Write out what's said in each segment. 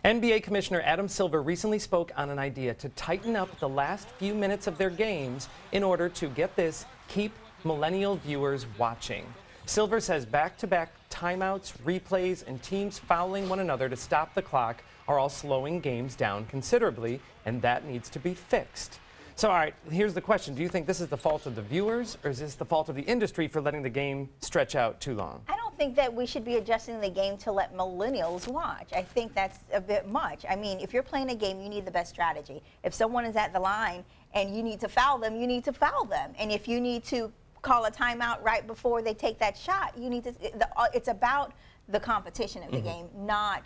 NBA Commissioner Adam Silver recently spoke on an idea to tighten up the last few minutes of their games in order to, get this, keep millennial viewers watching. Silver says back-to-back timeouts, replays, and teams fouling one another to stop the clock are all slowing games down considerably, and that needs to be fixed. So, all right, here's the question. Do you think this is the fault of the viewers, or is this the fault of the industry for letting the game stretch out too long? I don't think that we should be adjusting the game to let millennials watch. I think that's a bit much. I mean, if you're playing a game, you need the best strategy. If someone is at the line and you need to foul them, you need to foul them. And if you need to call a timeout right before they take that shot, you need to. It's about the competition of the game, not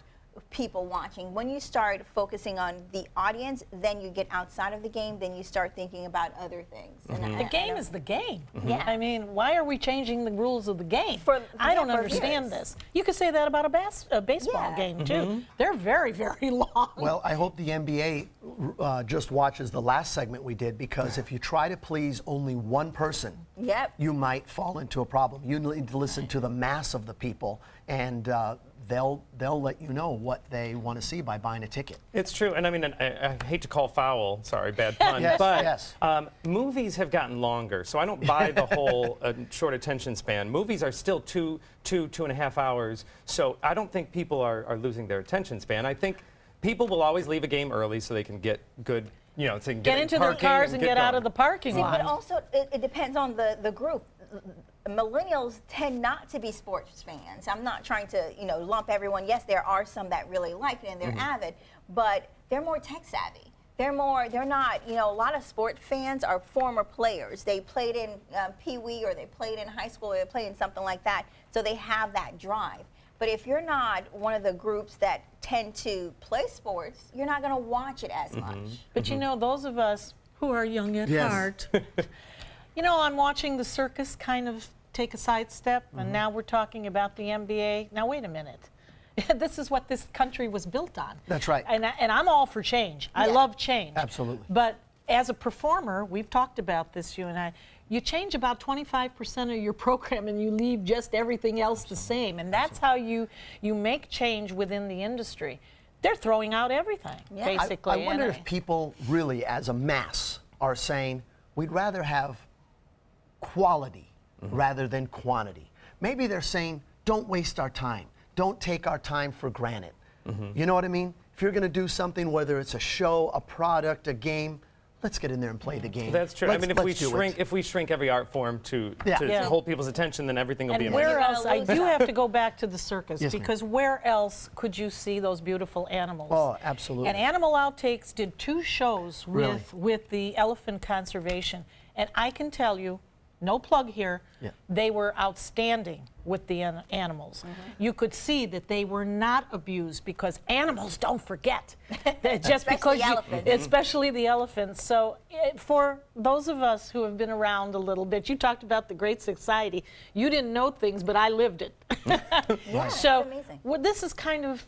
people watching. When you start focusing on the audience, then you get outside of the game, then you start thinking about other things. And the game is the game. Yeah. I mean, why are we changing the rules of the game? I yeah, don't for understand viewers. this. You could say that about a baseball Yeah. game, too. They're very, very long. Well, I hope the NBA just watches the last segment we did, because if you try to please only one person, you might fall into a problem. You need to listen to the mass of the people, and they'll let you know what they want to see by buying a ticket. It's true, and I mean, I hate to call foul, sorry, bad pun, Yes, but yes. Movies have gotten longer, so I don't buy the whole short attention span. Movies are still two and a half hours, so I don't think people are losing their attention span. I think people will always leave a game early so they can get good, you know, so they can Get into their cars and get out of the parking lot. But also, it depends on the group. Millennials tend not to be sports fans. I'm not trying to, lump everyone. Yes, there are some that really like it and they're avid, but they're more tech savvy. They're not, a lot of sport fans are former players. They played in Pee Wee, or they played in high school, or they played in something like that, so they have that drive. But if you're not one of the groups that tend to play sports, you're not going to watch it as much. But those of us who are young at heart, I'm watching the circus kind of take a sidestep, and now we're talking about the NBA. Now, wait a minute. This is what this country was built on. That's right. And I'm all for change. I love change. Absolutely. But as a performer, we've talked about this, you and I, you change about 25% of your program and you leave just everything else the same. And that's how you make change within the industry. They're throwing out everything, basically. I wonder if people really, as a mass, are saying, we'd rather have quality rather than quantity. Maybe they're saying, don't waste our time. Don't take our time for granted. You know what I mean? If you're going to do something, whether it's a show, a product, a game, let's get in there and play the game. That's true. I mean, if we shrink every art form to hold people's attention, then everything will be amazing. Where else? I do have to go back to the circus, because where else could you see those beautiful animals? Oh, absolutely. And Animal Outtakes did 2 shows with the elephant conservation, and I can tell you, no plug here, they were outstanding with the animals. You could see that they were not abused, because animals don't forget. Just because especially the elephants. So for those of us who have been around a little bit, you talked about the Great Society. You didn't know things, but I lived it. So this is kind of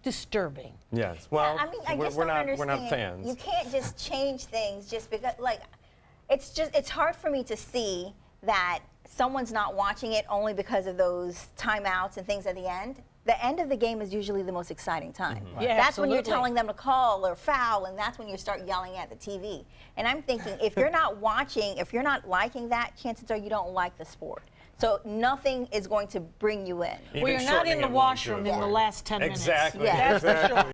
disturbing. Yes. Well, I mean, I just don't understand. We're not fans. You can't just change things just because, it's hard for me to see that someone's not watching it only because of those timeouts and things at the end. The end of the game is usually the most exciting time. That's when you're telling them to call or foul, and that's when you start yelling at the TV. And I'm thinking, if you're not watching, if you're not liking that, chances are you don't like the sport. So nothing is going to bring you in. Well, you're not in the washroom in the last 10 minutes. Exactly. Yeah. Exactly.